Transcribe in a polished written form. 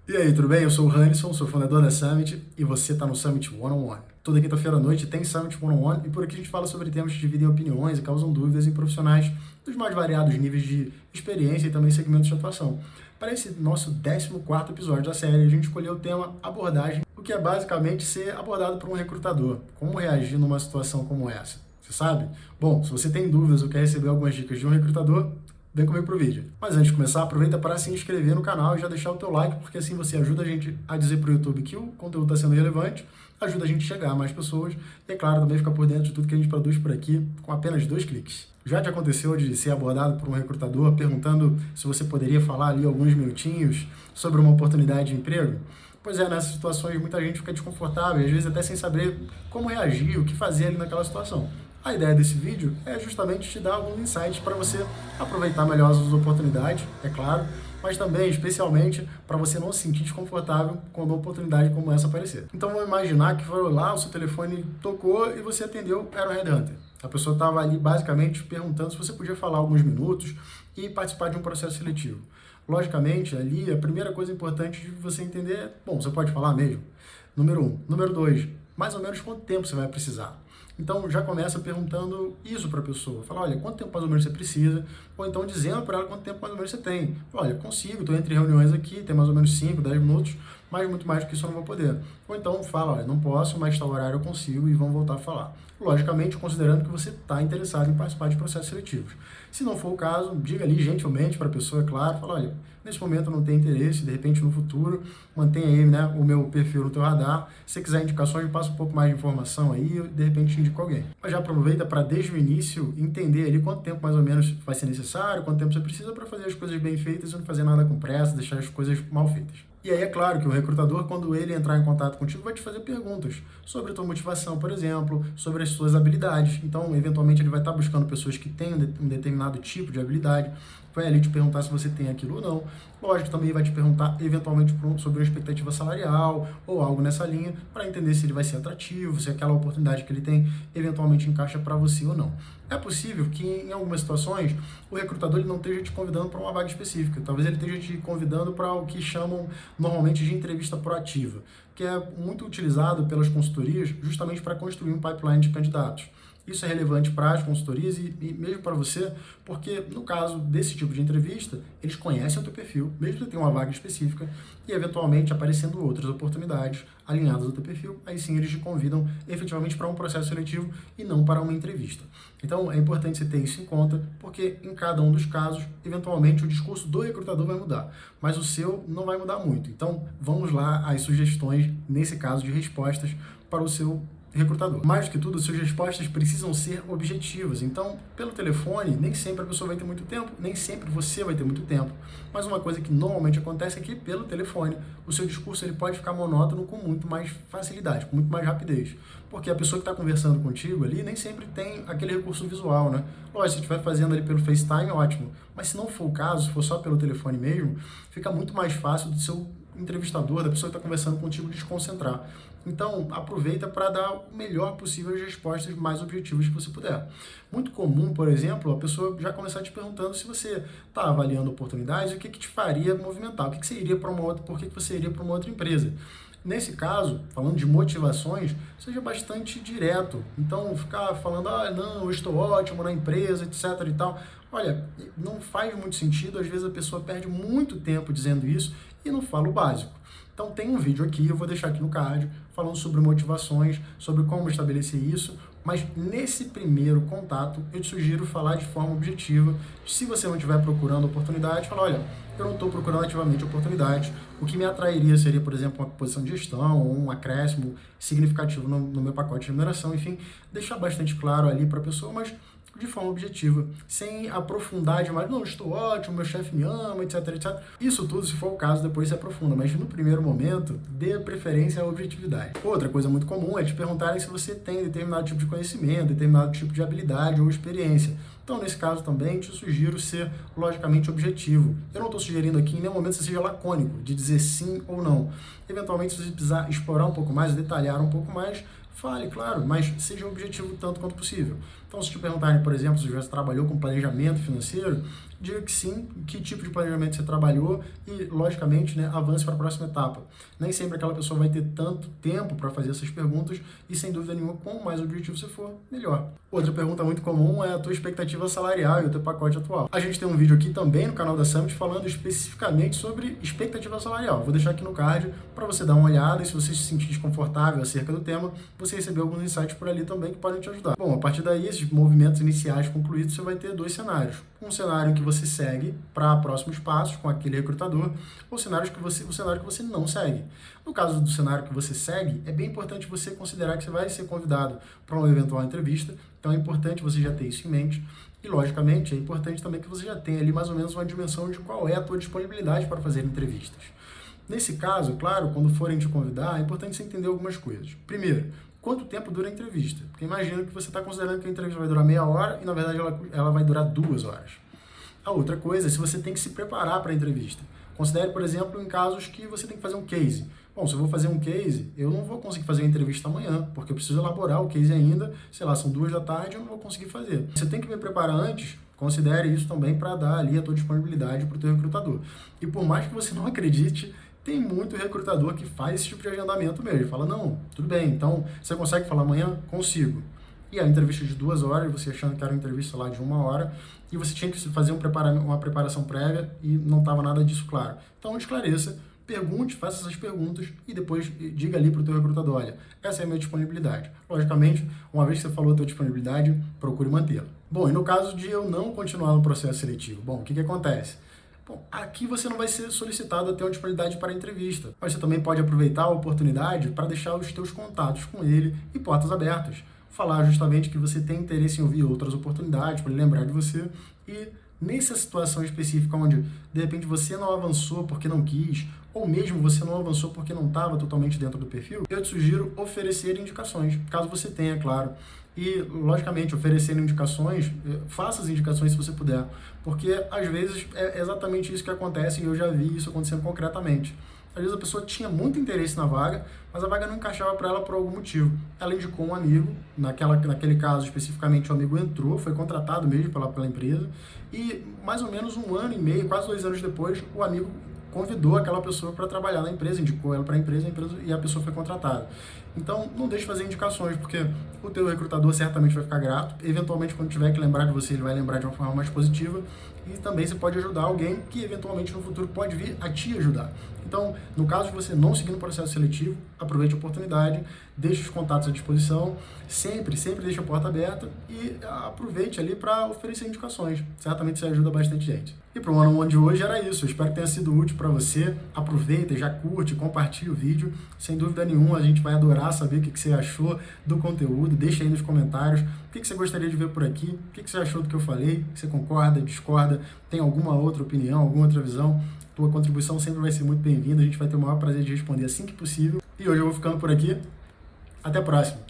E aí, tudo bem? Eu sou o Hanson, sou fundador da Summit e você está no Summit One-on-One. Toda quinta-feira à noite tem Summit One-on-One e por aqui a gente fala sobre temas que dividem opiniões e causam dúvidas em profissionais dos mais variados níveis de experiência e também segmentos de atuação. Para esse nosso 14º episódio da série, a gente escolheu o tema abordagem, o que é basicamente ser abordado por um recrutador. Como reagir numa situação como essa? Você sabe? Bom, se você tem dúvidas ou quer receber algumas dicas de um recrutador, vem comigo pro vídeo. Mas antes de começar, aproveita para se inscrever no canal e já deixar o teu like, porque assim você ajuda a gente a dizer pro YouTube que o conteúdo está sendo relevante, ajuda a gente a chegar a mais pessoas e, é claro, também ficar por dentro de tudo que a gente produz por aqui com apenas 2 cliques. Já te aconteceu de ser abordado por um recrutador perguntando se você poderia falar ali alguns minutinhos sobre uma oportunidade de emprego? Pois é, nessas situações muita gente fica desconfortável, às vezes até sem saber como reagir, o que fazer ali naquela situação. A ideia desse vídeo é justamente te dar alguns insights para você aproveitar melhor as oportunidades, é claro, mas também, especialmente, para você não se sentir desconfortável quando uma oportunidade como essa aparecer. Então, vamos imaginar que foi lá, o seu telefone tocou e você atendeu, era um headhunter. A pessoa estava ali basicamente perguntando se você podia falar alguns minutos e participar de um processo seletivo. Logicamente, ali, a primeira coisa importante de você entender é, bom, você pode falar mesmo? Número 1. Número 2, mais ou menos quanto tempo você vai precisar? Então, já começa perguntando isso para a pessoa. Fala, olha, quanto tempo mais ou menos você precisa? Ou então dizendo para ela quanto tempo mais ou menos você tem. Fala, olha, consigo, estou entre reuniões aqui, tem mais ou menos 5, 10 minutos, mas muito mais do que isso eu não vou poder. Ou então fala, olha, não posso, mas tal horário eu consigo e vamos voltar a falar. Logicamente, considerando que você está interessado em participar de processos seletivos. Se não for o caso, diga ali gentilmente para a pessoa, é claro, fala, olha, nesse momento eu não tenho interesse, de repente no futuro, mantenha aí, né, o meu perfil no teu radar. Se você quiser indicações, passa um pouco mais de informação aí, eu, de repente indico alguém. Mas já aproveita para desde o início entender ali quanto tempo mais ou menos vai ser necessário, quanto tempo você precisa para fazer as coisas bem feitas e não fazer nada com pressa, deixar as coisas mal feitas. E aí é claro que o recrutador, quando ele entrar em contato contigo, vai te fazer perguntas sobre a tua motivação, por exemplo, sobre as suas habilidades. Então, eventualmente, ele vai estar buscando pessoas que têm um determinado tipo de habilidade, vai ali te perguntar se você tem aquilo ou não. Lógico, também vai te perguntar, eventualmente, sobre uma expectativa salarial ou algo nessa linha, para entender se ele vai ser atrativo, se aquela oportunidade que ele tem, eventualmente, encaixa para você ou não. É possível que, em algumas situações, o recrutador ele não esteja te convidando para uma vaga específica. Talvez ele esteja te convidando para o que chamam, normalmente, de entrevista proativa, que é muito utilizado pelas consultorias justamente para construir um pipeline de candidatos. Isso é relevante para as consultorias e mesmo para você, porque no caso desse tipo de entrevista, eles conhecem o teu perfil, mesmo que você tenha uma vaga específica, e eventualmente aparecendo outras oportunidades alinhadas ao teu perfil, aí sim eles te convidam efetivamente para um processo seletivo e não para uma entrevista. Então é importante você ter isso em conta, porque em cada um dos casos, eventualmente o discurso do recrutador vai mudar, mas o seu não vai mudar muito. Então vamos lá às sugestões, nesse caso de respostas, para o seu recrutador. Mais do que tudo, suas respostas precisam ser objetivas. Então, pelo telefone, nem sempre a pessoa vai ter muito tempo, nem sempre você vai ter muito tempo. Mas uma coisa que normalmente acontece é que, pelo telefone, o seu discurso ele pode ficar monótono com muito mais facilidade, com muito mais rapidez. Porque a pessoa que está conversando contigo ali nem sempre tem aquele recurso visual, né? Lógico, se estiver fazendo ali pelo FaceTime, ótimo. Mas se não for o caso, se for só pelo telefone mesmo, fica muito mais fácil do seu entrevistador, da pessoa que está conversando contigo, desconcentrar. Então, aproveita para dar o melhor possível as respostas mais objetivas que você puder. Muito comum, por exemplo, a pessoa já começar te perguntando se você está avaliando oportunidades, o que te faria movimentar, o que você iria para uma outra, por que você iria para uma outra empresa. Nesse caso, falando de motivações, seja bastante direto. Então, ficar falando, não, eu estou ótimo na empresa, etc e tal. Olha, não faz muito sentido, às vezes a pessoa perde muito tempo dizendo isso e não fala o básico. Então tem um vídeo aqui, eu vou deixar aqui no card, falando sobre motivações, sobre como estabelecer isso, mas nesse primeiro contato eu te sugiro falar de forma objetiva. Se você não estiver procurando oportunidade, fala, olha, eu não estou procurando ativamente oportunidades, o que me atrairia seria, por exemplo, uma posição de gestão, ou um acréscimo significativo no meu pacote de remuneração, enfim, deixar bastante claro ali para a pessoa, mas de forma objetiva, sem aprofundar demais, não, estou ótimo, meu chefe me ama, etc, etc. Isso tudo, se for o caso, depois se aprofunda, mas no primeiro momento, dê preferência à objetividade. Outra coisa muito comum é te perguntarem se você tem determinado tipo de conhecimento, determinado tipo de habilidade ou experiência. Então, nesse caso também, te sugiro ser logicamente objetivo. Eu não estou sugerindo aqui em nenhum momento que você seja lacônico, de dizer sim ou não. Eventualmente, se você precisar explorar um pouco mais, detalhar um pouco mais, fale, claro, mas seja objetivo tanto quanto possível. Então, se te perguntarem, por exemplo, se você já trabalhou com planejamento financeiro, diga que sim, que tipo de planejamento você trabalhou e, logicamente, né, avance para a próxima etapa. Nem sempre aquela pessoa vai ter tanto tempo para fazer essas perguntas e, sem dúvida nenhuma, quanto mais objetivo você for, melhor. Outra pergunta muito comum é a tua expectativa salarial e o teu pacote atual. A gente tem um vídeo aqui também no canal da Summit falando especificamente sobre expectativa salarial. Vou deixar aqui no card para você dar uma olhada e, se você se sentir desconfortável acerca do tema, você receber alguns insights por ali também que podem te ajudar. Bom, a partir daí, esses movimentos iniciais concluídos, você vai ter dois cenários. Um cenário em que você segue para próximos passos com aquele recrutador, ou o cenário que você não segue. No caso do cenário que você segue, é bem importante você considerar que você vai ser convidado para uma eventual entrevista, então é importante você já ter isso em mente. E, logicamente, é importante também que você já tenha ali mais ou menos uma dimensão de qual é a tua disponibilidade para fazer entrevistas. Nesse caso, claro, quando forem te convidar, é importante você entender algumas coisas. Primeiro, quanto tempo dura a entrevista? Porque imagina que você está considerando que a entrevista vai durar meia hora e, na verdade, ela vai durar 2 horas. A outra coisa é se você tem que se preparar para a entrevista. Considere, por exemplo, em casos que você tem que fazer um case. Bom, se eu vou fazer um case, eu não vou conseguir fazer a entrevista amanhã, porque eu preciso elaborar o case ainda, sei lá, são 2 da tarde, eu não vou conseguir fazer. Você tem que me preparar antes, considere isso também para dar ali a tua disponibilidade para o teu recrutador. E por mais que você não acredite, tem muito recrutador que faz esse tipo de agendamento mesmo. Fala, não, tudo bem, então você consegue falar amanhã? Consigo. E a entrevista de 2 horas, você achando que era uma entrevista lá de 1 hora, e você tinha que fazer uma preparação prévia e não estava nada disso claro. Então esclareça, pergunte, faça essas perguntas e depois diga ali para o teu recrutador, olha, essa é a minha disponibilidade. Logicamente, uma vez que você falou a tua disponibilidade, procure mantê-la. Bom, e no caso de eu não continuar no processo seletivo, bom, o que acontece? Bom, aqui você não vai ser solicitado a ter uma disponibilidade para a entrevista, mas você também pode aproveitar a oportunidade para deixar os teus contatos com ele e portas abertas. Falar justamente que você tem interesse em ouvir outras oportunidades, para ele lembrar de você. E nessa situação específica onde, de repente, você não avançou porque não quis, ou mesmo você não avançou porque não estava totalmente dentro do perfil, eu te sugiro oferecer indicações, caso você tenha, claro. E, logicamente, oferecendo indicações, faça as indicações se você puder, porque, às vezes, é exatamente isso que acontece e eu já vi isso acontecendo concretamente. Às vezes a pessoa tinha muito interesse na vaga, mas a vaga não encaixava para ela por algum motivo. Ela indicou um amigo, naquele caso especificamente o amigo entrou, foi contratado mesmo pela empresa, e mais ou menos 1 ano e meio, quase 2 anos depois, o amigo convidou aquela pessoa para trabalhar na empresa, indicou ela para a empresa e a pessoa foi contratada. Então, não deixe de fazer indicações, porque o teu recrutador certamente vai ficar grato. Eventualmente, quando tiver que lembrar de você, ele vai lembrar de uma forma mais positiva. E também você pode ajudar alguém que, eventualmente, no futuro pode vir a te ajudar. Então, no caso de você não seguir no processo seletivo, aproveite a oportunidade, deixe os contatos à disposição, sempre deixe a porta aberta e aproveite ali para oferecer indicações. Certamente isso ajuda bastante gente. E para o one-on-one de hoje era isso. Eu espero que tenha sido útil para você. Aproveita, já curte, compartilha o vídeo. Sem dúvida nenhuma, a gente vai adorar saber o que você achou do conteúdo. Deixa aí nos comentários o que você gostaria de ver por aqui, o que você achou do que eu falei, você concorda, discorda, tem alguma outra opinião, alguma outra visão. Tua contribuição sempre vai ser muito bem-vinda. A gente vai ter o maior prazer de responder assim que possível. E hoje eu vou ficando por aqui. Até a próxima.